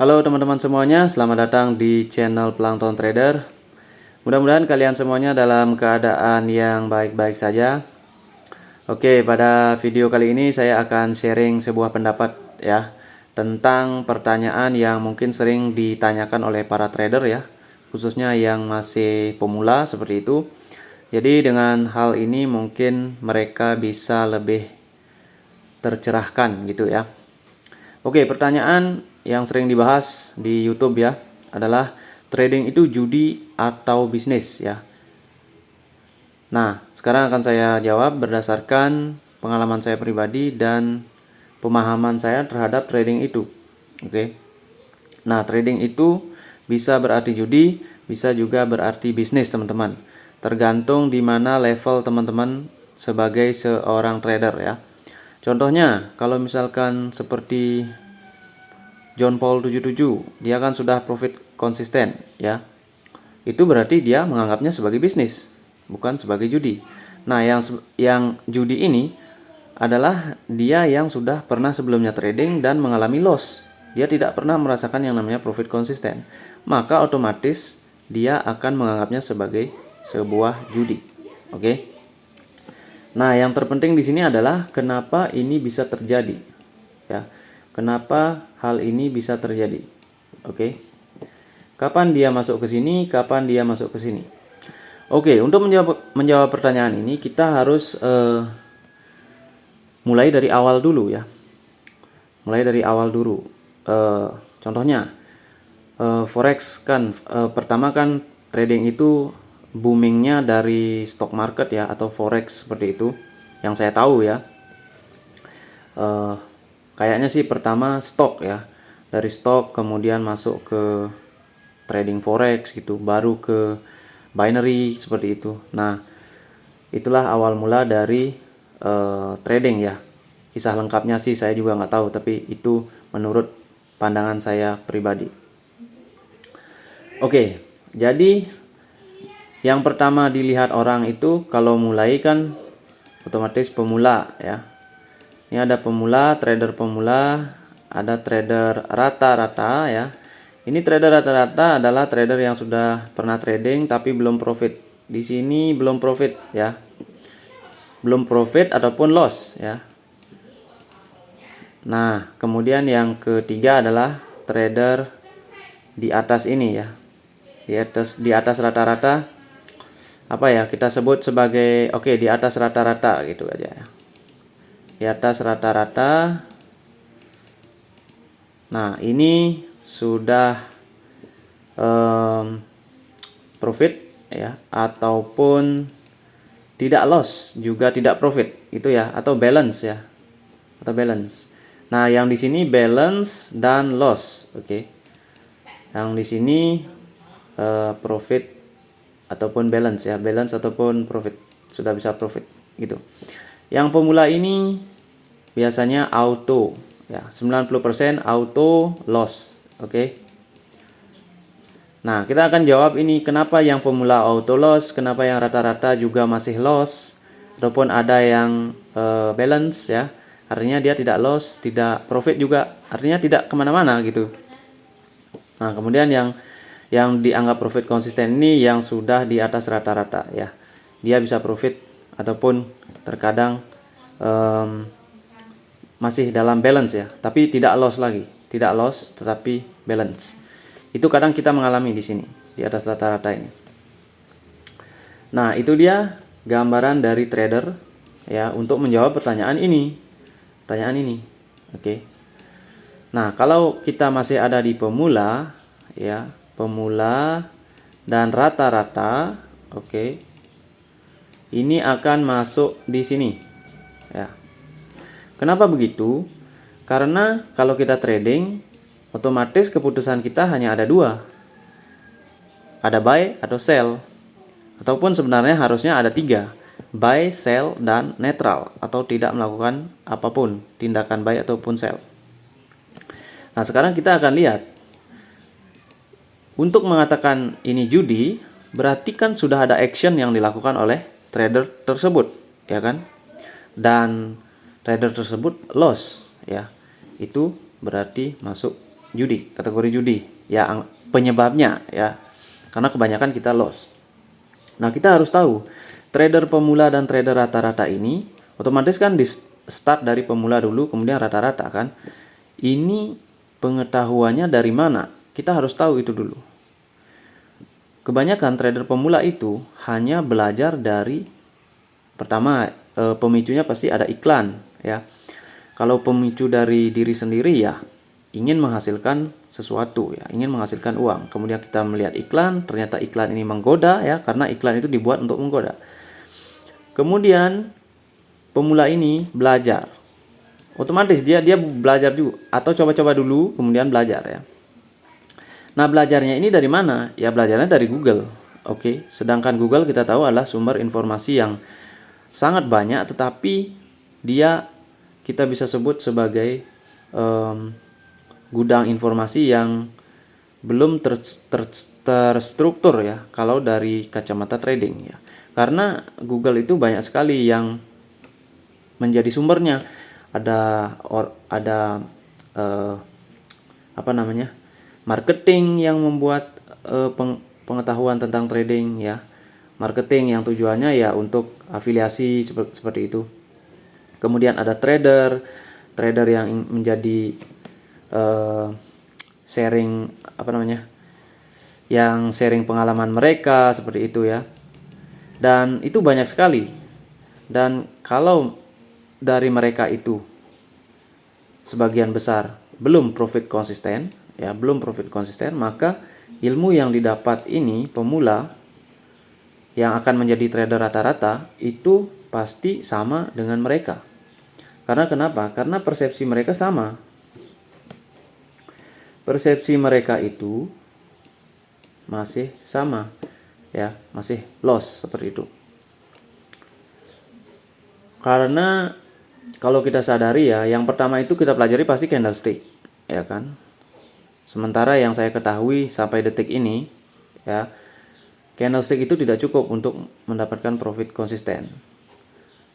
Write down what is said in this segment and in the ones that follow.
Halo teman-teman semuanya, selamat datang di channel Plankton Trader. Mudah-mudahan kalian semuanya dalam keadaan yang baik-baik saja. Oke, pada video kali ini saya akan sharing sebuah pendapat ya tentang pertanyaan yang mungkin sering ditanyakan oleh para trader ya, khususnya yang masih pemula seperti itu. Jadi dengan hal ini mungkin mereka bisa lebih tercerahkan gitu ya. Oke, pertanyaan yang sering dibahas di YouTube ya adalah trading itu judi atau bisnis ya. Nah, sekarang akan saya jawab berdasarkan pengalaman saya pribadi dan pemahaman saya terhadap trading itu. Oke. Nah, trading itu bisa berarti judi, bisa juga berarti bisnis, teman-teman. Tergantung di mana level teman-teman sebagai seorang trader ya. Contohnya, kalau misalkan seperti John Paul 77, dia kan sudah profit konsisten ya. Itu berarti dia menganggapnya sebagai bisnis, bukan sebagai judi. Nah, yang judi ini adalah dia yang sudah pernah sebelumnya trading dan mengalami loss. Dia tidak pernah merasakan yang namanya profit konsisten. Maka otomatis dia akan menganggapnya sebagai sebuah judi. Oke. Nah, yang terpenting di sini adalah kenapa ini bisa terjadi. Ya. Kenapa hal ini bisa terjadi? Oke. Kapan dia masuk ke sini, kapan dia masuk ke sini. Oke, untuk menjawab pertanyaan ini kita harus mulai dari awal dulu ya. Mulai dari awal dulu. Contohnya forex kan pertama kan trading itu boomingnya dari stock market ya, atau forex seperti itu yang saya tahu ya. Kayaknya sih pertama stok ya, dari stok kemudian masuk ke trading forex gitu, baru ke binary seperti itu. Nah, itulah awal mula dari trading ya. Kisah lengkapnya sih saya juga nggak tahu, tapi itu menurut pandangan saya pribadi. Oke, jadi yang pertama dilihat orang itu kalau mulai kan otomatis pemula ya. Ini ada pemula, trader pemula, ada trader rata-rata ya. Ini trader rata-rata adalah trader yang sudah pernah trading tapi belum profit. Di sini belum profit ya. Belum profit ataupun loss ya. Nah, kemudian yang ketiga adalah trader di atas ini ya. Di atas rata-rata, apa ya, kita sebut sebagai di atas rata-rata gitu aja ya. Di atas rata-rata. Nah, ini sudah profit ya, ataupun tidak loss juga tidak profit itu ya, atau balance ya, atau balance. Nah, yang di sini balance dan loss. Oke. Yang di sini profit ataupun balance ya, balance ataupun profit, sudah bisa profit gitu. Yang pemula ini biasanya auto ya, 90% auto loss. Oke. Nah, kita akan jawab ini kenapa yang pemula auto loss, kenapa yang rata-rata juga masih loss, ataupun ada yang balance ya, artinya dia tidak loss, tidak profit juga, artinya tidak kemana-mana gitu. Nah, kemudian yang dianggap profit konsisten ini yang sudah di atas rata-rata ya. Dia bisa profit ataupun terkadang masih dalam balance ya, tapi tidak loss lagi. Tidak loss tetapi balance. Itu kadang kita mengalami di sini, di atas rata-rata ini. Nah, itu dia gambaran dari trader ya untuk menjawab pertanyaan ini. Oke. Nah, kalau kita masih ada di pemula ya, pemula dan rata-rata, oke. Ini akan masuk di sini. Ya. Kenapa begitu? Karena kalau kita trading, otomatis keputusan kita hanya ada dua. Ada buy atau sell. Ataupun sebenarnya harusnya ada tiga. Buy, sell, dan neutral. Atau tidak melakukan apapun, tindakan buy ataupun sell. Nah, sekarang kita akan lihat. Untuk mengatakan ini judi, berarti kan sudah ada action yang dilakukan oleh trader tersebut, ya kan? Dan trader tersebut loss, ya. Itu berarti masuk kategori judi. Ya, penyebabnya ya. Karena kebanyakan kita loss. Nah, kita harus tahu trader pemula dan trader rata-rata ini otomatis kan di start dari pemula dulu, kemudian rata-rata kan. Ini pengetahuannya dari mana? Kita harus tahu itu dulu. Kebanyakan trader pemula itu hanya belajar dari pertama, pemicunya pasti ada iklan ya. Kalau pemicu dari diri sendiri ya ingin menghasilkan sesuatu ya, ingin menghasilkan uang. Kemudian kita melihat iklan, ternyata iklan ini menggoda ya, karena iklan itu dibuat untuk menggoda. Kemudian pemula ini belajar. Otomatis dia belajar juga atau coba-coba dulu kemudian belajar ya. Nah, belajarnya ini dari mana? Ya, belajarnya dari Google. Oke, sedangkan Google kita tahu adalah sumber informasi yang sangat banyak, tetapi dia kita bisa sebut sebagai gudang informasi yang belum terstruktur ya, kalau dari kacamata trading ya. Karena Google itu banyak sekali yang menjadi sumbernya. Ada marketing yang membuat pengetahuan tentang trading ya. Marketing yang tujuannya ya untuk afiliasi seperti itu. Kemudian ada trader yang menjadi sharing yang sharing pengalaman mereka seperti itu ya. Dan itu banyak sekali. Dan kalau dari mereka itu sebagian besar belum profit konsisten, maka ilmu yang didapat ini pemula yang akan menjadi trader rata-rata itu pasti sama dengan mereka. Karena kenapa? Karena persepsi mereka sama. Persepsi mereka itu masih sama ya, masih loss seperti itu. Karena kalau kita sadari ya, yang pertama itu kita pelajari pasti candlestick, ya kan? Sementara yang saya ketahui sampai detik ini, ya, candlestick itu tidak cukup untuk mendapatkan profit konsisten.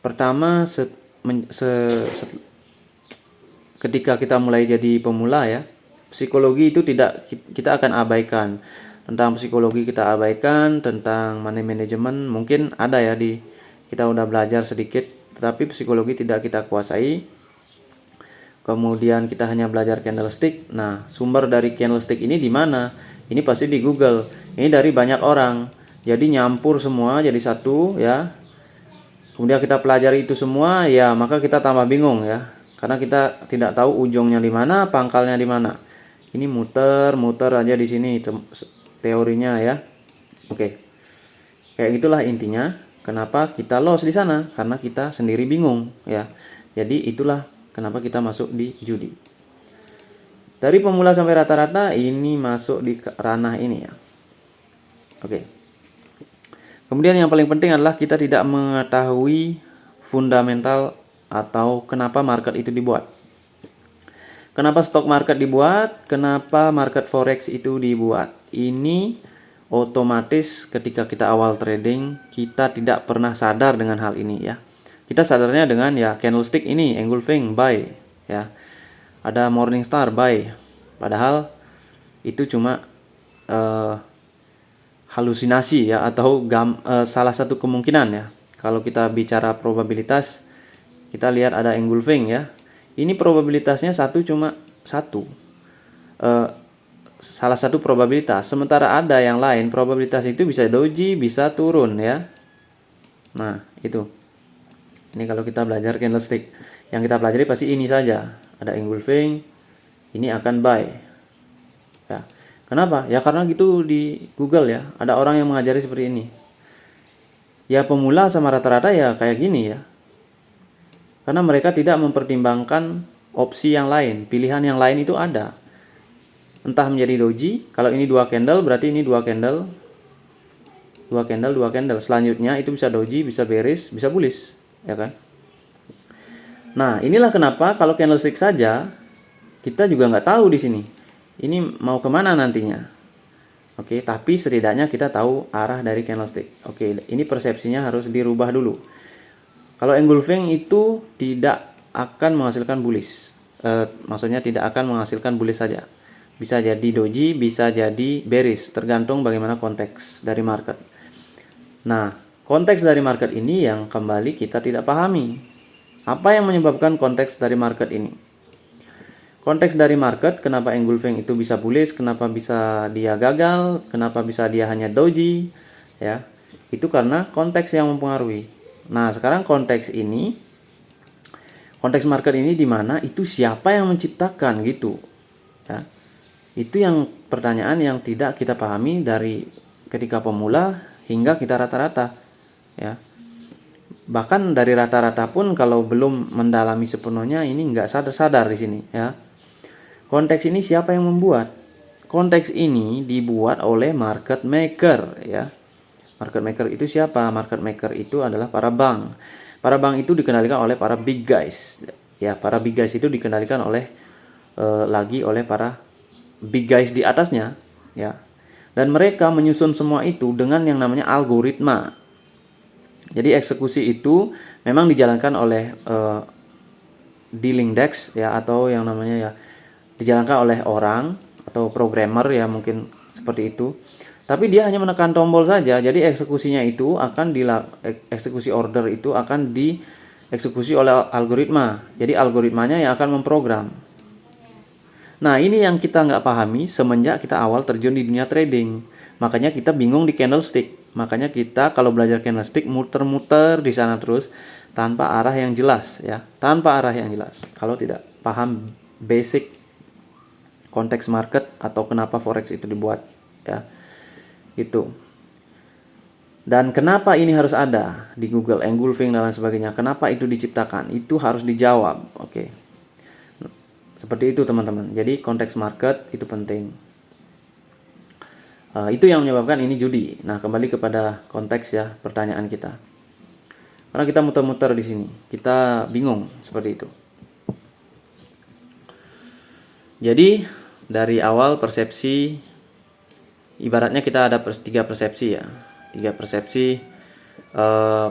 Pertama, ketika kita mulai jadi pemula ya, psikologi itu kita akan abaikan. Tentang psikologi kita abaikan, tentang money management mungkin ada ya kita udah belajar sedikit, tetapi psikologi tidak kita kuasai. Kemudian kita hanya belajar candlestick. Nah, sumber dari candlestick ini di mana? Ini pasti di Google. Ini dari banyak orang. Jadi nyampur semua jadi satu ya. Kemudian kita pelajari itu semua ya, maka kita tambah bingung ya. Karena kita tidak tahu ujungnya di mana, pangkalnya di mana. Ini muter aja di sini teorinya ya. Oke. Kayak gitulah intinya. Kenapa kita loss di sana? Karena kita sendiri bingung ya. Jadi itulah kenapa kita masuk di judi. Dari pemula sampai rata-rata ini masuk di ranah ini ya. Oke. Kemudian yang paling penting adalah kita tidak mengetahui fundamental atau kenapa market itu dibuat. Kenapa stock market dibuat? Kenapa market forex itu dibuat? Ini otomatis ketika kita awal trading, kita tidak pernah sadar dengan hal ini ya. Kita sadarnya dengan ya candlestick ini, engulfing buy ya. Ada morning star buy. Padahal itu cuma halusinasi ya, atau salah satu kemungkinan ya. Kalau kita bicara probabilitas, kita lihat ada engulfing ya. Ini probabilitasnya cuma satu. Salah satu probabilitas, sementara ada yang lain probabilitas itu bisa doji, bisa turun ya. Nah, itu. Ini kalau kita belajar candlestick, yang kita pelajari pasti ini saja. Ada engulfing, ini akan buy. Ya. Kenapa? Ya karena gitu di Google ya, ada orang yang mengajari seperti ini. Ya pemula sama rata-rata ya kayak gini ya. Karena mereka tidak mempertimbangkan opsi yang lain, pilihan yang lain itu ada. Entah menjadi doji, kalau ini 2 candle berarti ini 2 candle. 2 candle. Selanjutnya itu bisa doji, bisa bearish, bisa bullish, ya kan? Nah, inilah kenapa kalau candlestick saja kita juga nggak tahu di sini. Ini mau kemana nantinya. Oke, tapi setidaknya kita tahu arah dari candlestick. Oke, ini persepsinya harus dirubah dulu. Kalau engulfing itu tidak akan menghasilkan bullish. Maksudnya tidak akan menghasilkan bullish saja. bisa jadi doji, bisa jadi bearish, tergantung bagaimana konteks dari market. Nah, konteks dari market ini yang kembali kita tidak pahami. Apa yang menyebabkan konteks dari market ini? Konteks dari market, kenapa engulfing itu bisa bullish, kenapa bisa dia gagal, kenapa bisa dia hanya doji, ya. Itu karena konteks yang mempengaruhi. Nah, sekarang konteks market ini di mana itu siapa yang menciptakan gitu, ya. Itu yang pertanyaan yang tidak kita pahami dari ketika pemula hingga kita rata-rata, ya. Bahkan dari rata-rata pun kalau belum mendalami sepenuhnya ini nggak sadar-sadar di sini, ya. Konteks ini siapa yang membuat? Konteks ini dibuat oleh market maker, ya. Market maker itu siapa? Market maker itu adalah para bank. Para bank itu dikendalikan oleh para big guys. Ya, para big guys itu dikendalikan oleh oleh para big guys di atasnya, ya. Dan mereka menyusun semua itu dengan yang namanya algoritma. Jadi eksekusi itu memang dijalankan oleh dealing desk, ya, atau yang namanya, ya, dijalankan oleh orang atau programmer, ya, mungkin seperti itu. Tapi dia hanya menekan tombol saja. Jadi eksekusinya itu eksekusi order itu akan dieksekusi oleh algoritma. Jadi algoritmanya yang akan memprogram. Nah, ini yang kita nggak pahami semenjak kita awal terjun di dunia trading. Makanya kita bingung di candlestick. Makanya kita kalau belajar candlestick muter-muter di sana terus tanpa arah yang jelas, ya. Tanpa arah yang jelas. Kalau tidak paham basic konteks market atau kenapa forex itu dibuat, ya. Itu. Dan kenapa ini harus ada di Google, engulfing dan lain sebagainya? Kenapa itu diciptakan? Itu harus dijawab. Oke. Seperti itu, teman-teman. Jadi konteks market itu penting. Itu yang menyebabkan ini judi. Nah, kembali kepada konteks, ya, pertanyaan kita. Karena kita muter-muter di sini, kita bingung seperti itu. Jadi dari awal persepsi, ibaratnya kita ada tiga persepsi, ya. Tiga persepsi.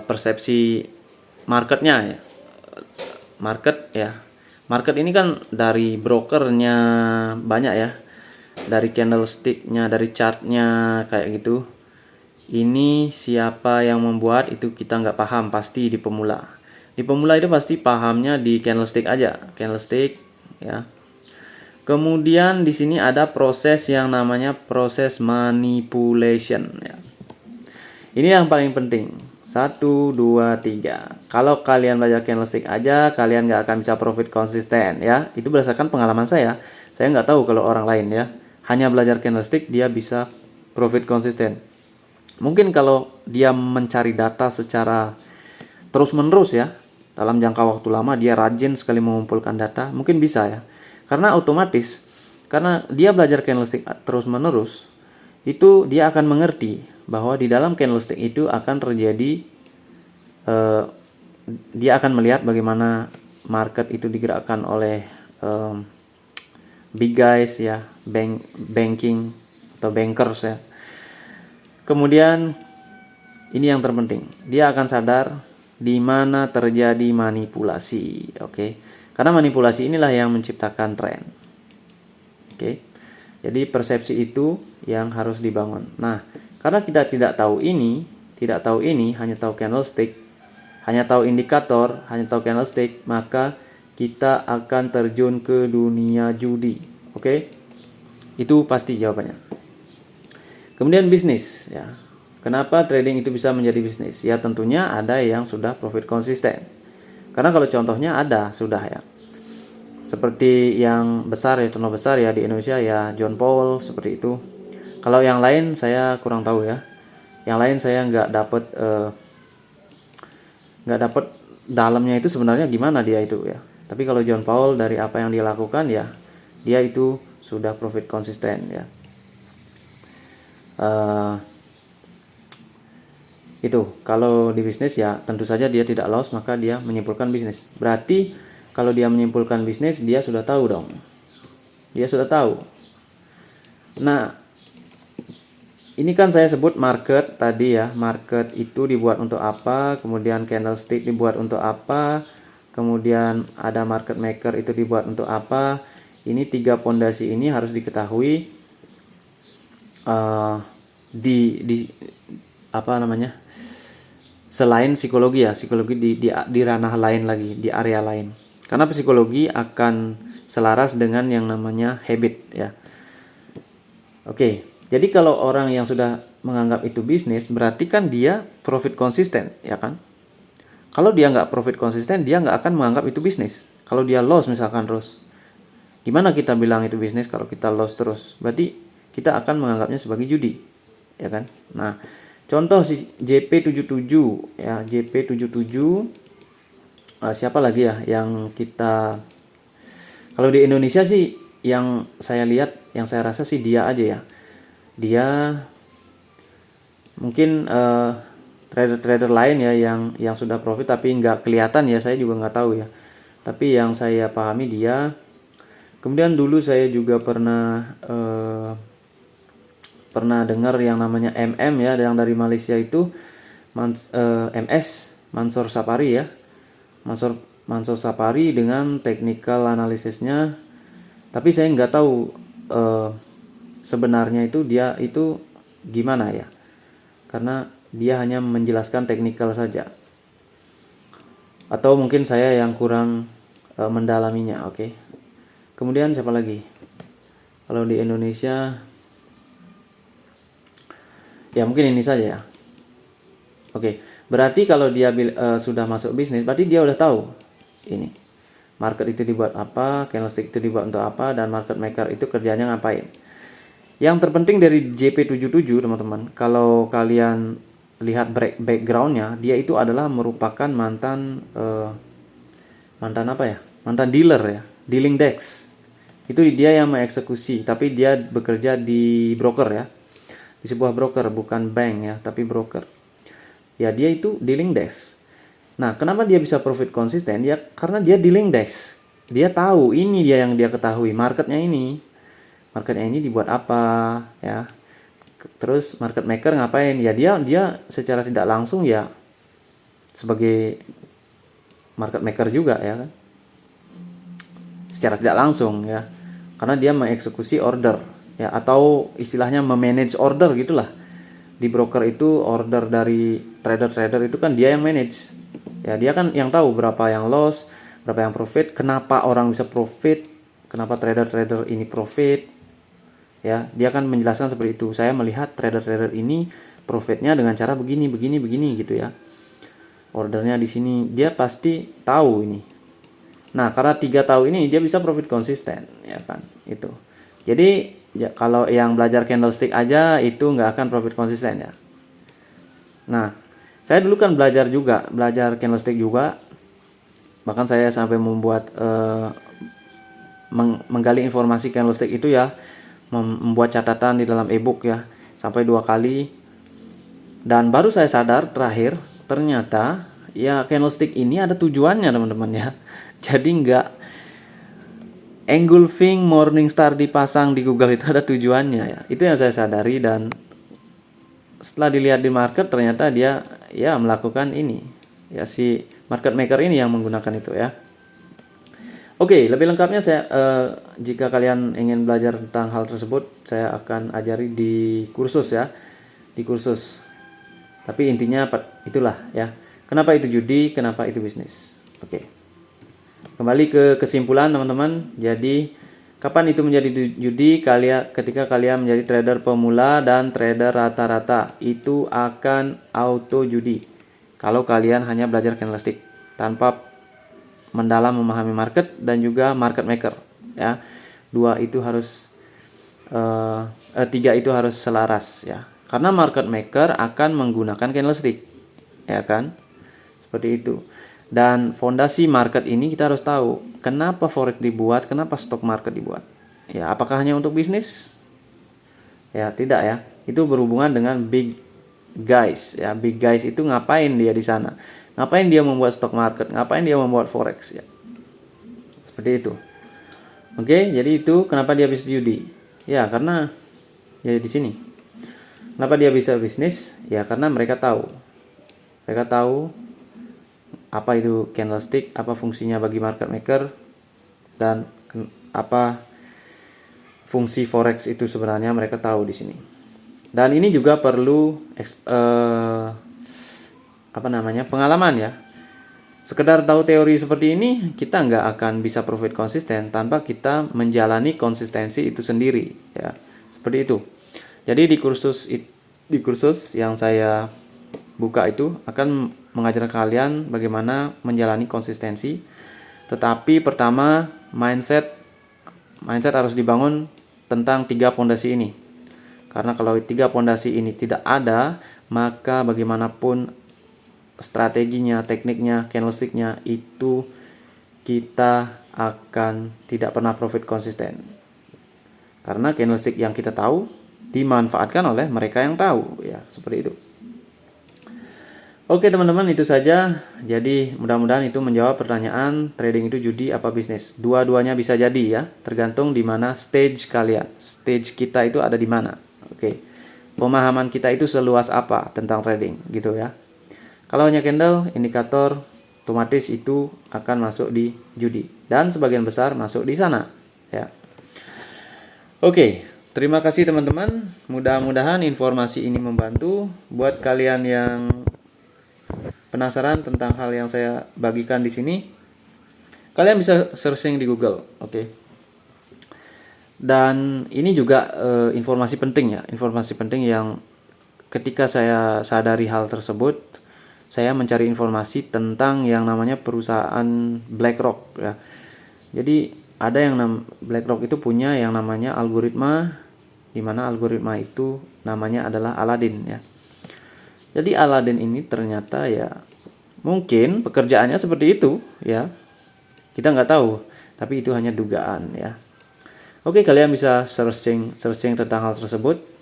Persepsi marketnya, ya. Market, ya. Market ini kan dari brokernya banyak, ya. Dari candlesticknya, dari chartnya kayak gitu. Ini siapa yang membuat itu kita nggak paham pasti di pemula. Di pemula itu pasti pahamnya di candlestick aja, candlestick, ya. Kemudian di sini ada proses yang namanya proses manipulation, ya. Ini yang paling penting. 1, 2, 3. Kalau kalian belajar candlestick aja, kalian nggak akan bisa profit konsisten, ya. Itu berdasarkan pengalaman saya. Saya nggak tahu kalau orang lain, ya. Hanya belajar candlestick dia bisa profit konsisten. Mungkin kalau dia mencari data secara terus-menerus, ya, dalam jangka waktu lama, dia rajin sekali mengumpulkan data, mungkin bisa, ya. Karena otomatis, karena dia belajar candlestick terus-menerus, itu dia akan mengerti bahwa di dalam candlestick itu akan terjadi, dia akan melihat bagaimana market itu digerakkan oleh big guys, ya, banking atau bankers, ya. Kemudian ini yang terpenting, dia akan sadar di mana terjadi manipulasi, oke? Karena manipulasi inilah yang menciptakan tren, oke? Jadi persepsi itu yang harus dibangun. Nah, karena kita tidak tahu ini, hanya tahu candlestick, hanya tahu indikator, hanya tahu candlestick, maka kita akan terjun ke dunia judi, oke? Itu pasti jawabannya. Kemudian bisnis, ya. Kenapa trading itu bisa menjadi bisnis? Ya tentunya ada yang sudah profit konsisten. Karena kalau contohnya ada, sudah, ya. Seperti yang besar, ya, contoh besar, ya, di Indonesia, ya, John Powell seperti itu. Kalau yang lain saya kurang tahu, ya. Yang lain saya nggak dapat dalamnya itu sebenarnya gimana dia itu, ya. Tapi kalau John Powell dari apa yang dia lakukan, ya, dia itu sudah profit konsisten, ya. Itu kalau di bisnis, ya, tentu saja dia tidak loss, maka dia menyimpulkan bisnis. Berarti kalau dia menyimpulkan bisnis, dia sudah tahu dong. Dia sudah tahu. Nah, ini kan saya sebut market tadi, ya. Market itu dibuat untuk apa, kemudian candlestick dibuat untuk apa, kemudian ada market maker itu dibuat untuk apa. Ini 3 pondasi ini harus diketahui di apa namanya? Selain psikologi ya, psikologi di ranah lain lagi, di area lain. Karena psikologi akan selaras dengan yang namanya habit ya. Oke, jadi kalau orang yang sudah menganggap itu bisnis, berarti kan dia profit konsisten, ya kan? Kalau dia nggak profit konsisten, dia nggak akan menganggap itu bisnis. Kalau dia loss misalkan terus, gimana kita bilang itu bisnis kalau kita loss terus? Berarti kita akan menganggapnya sebagai judi, ya kan? Nah, contoh si JP77 ya, JP77 siapa lagi ya yang kita, kalau di Indonesia sih yang saya lihat, yang saya rasa sih dia aja ya. Dia mungkin trader-trader lain ya yang sudah profit tapi nggak kelihatan ya, saya juga nggak tahu ya. Tapi yang saya pahami dia. Kemudian dulu saya juga pernah dengar yang namanya MM ya, yang dari Malaysia itu MS Mansur Sapari ya. Mansur Sapari dengan technical analisisnya. Tapi saya nggak tahu sebenarnya itu dia itu gimana ya. Karena dia hanya menjelaskan teknikal saja. Atau mungkin saya yang kurang mendalaminya, oke. Kemudian siapa lagi? Kalau di Indonesia ya mungkin ini saja ya. Oke, berarti kalau dia sudah masuk bisnis, berarti dia udah tahu ini. Market itu dibuat apa, candlestick itu dibuat untuk apa, dan market maker itu kerjanya ngapain. Yang terpenting dari JP77 teman-teman, kalau kalian lihat backgroundnya, dia itu adalah merupakan mantan apa ya? Mantan dealer ya, dealing desk. Itu dia yang mengeksekusi, tapi dia bekerja di broker ya. Di sebuah broker, bukan bank ya, tapi broker. Ya, dia itu dealing desk. Nah, kenapa dia bisa profit konsisten? Ya karena dia dealing desk. Dia tahu, ini dia yang dia ketahui, marketnya ini. Marketnya ini dibuat apa ya. Terus market maker ngapain? Ya dia secara tidak langsung ya sebagai market maker juga ya kan. Secara tidak langsung ya. Karena dia mengeksekusi order ya, atau istilahnya memanage order gitulah. Di broker itu order dari trader-trader itu kan dia yang manage. Ya dia kan yang tahu berapa yang loss, berapa yang profit, kenapa orang bisa profit, kenapa trader-trader ini profit. Ya, dia kan menjelaskan seperti itu. Saya melihat trader-trader ini profitnya dengan cara begini gitu ya. Ordernya di sini, dia pasti tahu ini. Nah, karena 3 tahu ini dia bisa profit konsisten, ya kan? Itu. Jadi ya, kalau yang belajar candlestick aja itu nggak akan profit konsisten ya. Nah, saya dulu kan belajar candlestick juga. Bahkan saya sampai membuat menggali informasi candlestick itu ya, membuat catatan di dalam ebook ya, sampai 2 kali. Dan baru saya sadar terakhir, ternyata ya candlestick ini ada tujuannya teman-teman ya. Jadi nggak engulfing Morningstar dipasang di Google itu ada tujuannya ya. Itu yang saya sadari, dan setelah dilihat di market ternyata dia ya melakukan ini. Ya si market maker ini yang menggunakan itu ya. Oke, lebih lengkapnya saya jika kalian ingin belajar tentang hal tersebut, saya akan ajari di kursus ya. Di kursus. Tapi intinya itulah ya. Kenapa itu judi, kenapa itu bisnis. Oke. Kembali ke kesimpulan teman-teman. Jadi kapan itu menjadi judi? Ketika kalian menjadi trader pemula dan trader rata-rata, itu akan auto judi. Kalau kalian hanya belajar candlestick tanpa mendalam memahami market dan juga market maker ya. 2 itu harus 3 itu harus selaras ya. Karena market maker akan menggunakan candlestick. Ya kan? Seperti itu. Dan fondasi market ini kita harus tahu, kenapa forex dibuat, kenapa stock market dibuat. Ya, apakah hanya untuk bisnis? Ya, tidak ya. Itu berhubungan dengan big guys ya. Big guys itu ngapain dia di sana? Ngapain dia membuat stock market? Ngapain dia membuat forex ya? Seperti itu. Oke, jadi itu kenapa dia bisa judi? Ya, karena ya di sini. Kenapa dia bisa bisnis? Ya, karena mereka tahu. Mereka tahu apa itu candlestick, apa fungsinya bagi market maker, dan apa fungsi forex itu sebenarnya mereka tahu di sini. Dan ini juga perlu pengalaman ya. Sekedar tahu teori seperti ini, kita nggak akan bisa profit konsisten tanpa kita menjalani konsistensi itu sendiri, ya. Seperti itu. Jadi di kursus yang saya buka itu akan mengajarkan kalian bagaimana menjalani konsistensi. Tetapi pertama, mindset harus dibangun tentang 3 pondasi ini. Karena kalau 3 pondasi ini tidak ada, maka bagaimanapun strateginya, tekniknya, candlesticknya itu kita akan tidak pernah profit konsisten. Karena candlestick yang kita tahu dimanfaatkan oleh mereka yang tahu, ya, seperti itu. Oke teman-teman, itu saja. Jadi mudah-mudahan itu menjawab pertanyaan trading itu judi apa bisnis. Dua-duanya bisa jadi ya, tergantung di mana stage kalian. Stage kita itu ada di mana. Oke. Pemahaman kita itu seluas apa tentang trading gitu ya. Kalau hanya candle, indikator, otomatis itu akan masuk di judi. Dan sebagian besar masuk di sana. Ya. Oke, terima kasih teman-teman. Mudah-mudahan informasi ini membantu. Buat kalian yang penasaran tentang hal yang saya bagikan di sini, kalian bisa searching di Google. Oke. Dan ini juga informasi penting ya. Informasi penting yang ketika saya sadari hal tersebut, saya mencari informasi tentang yang namanya perusahaan BlackRock ya. Jadi ada yang BlackRock itu punya yang namanya algoritma, di mana algoritma itu namanya adalah Aladdin ya. Jadi Aladdin ini ternyata ya mungkin pekerjaannya seperti itu ya. Kita nggak tahu, tapi itu hanya dugaan ya. Oke, kalian bisa searching tentang hal tersebut.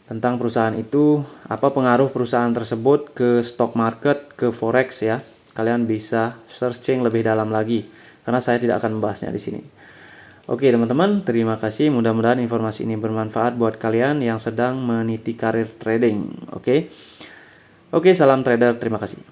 Tentang perusahaan itu, apa pengaruh perusahaan tersebut ke stock market, ke forex ya. Kalian bisa searching lebih dalam lagi karena saya tidak akan membahasnya di sini. Oke teman-teman, terima kasih. Mudah-mudahan informasi ini bermanfaat buat kalian yang sedang meniti karir trading. Oke, salam trader. Terima kasih.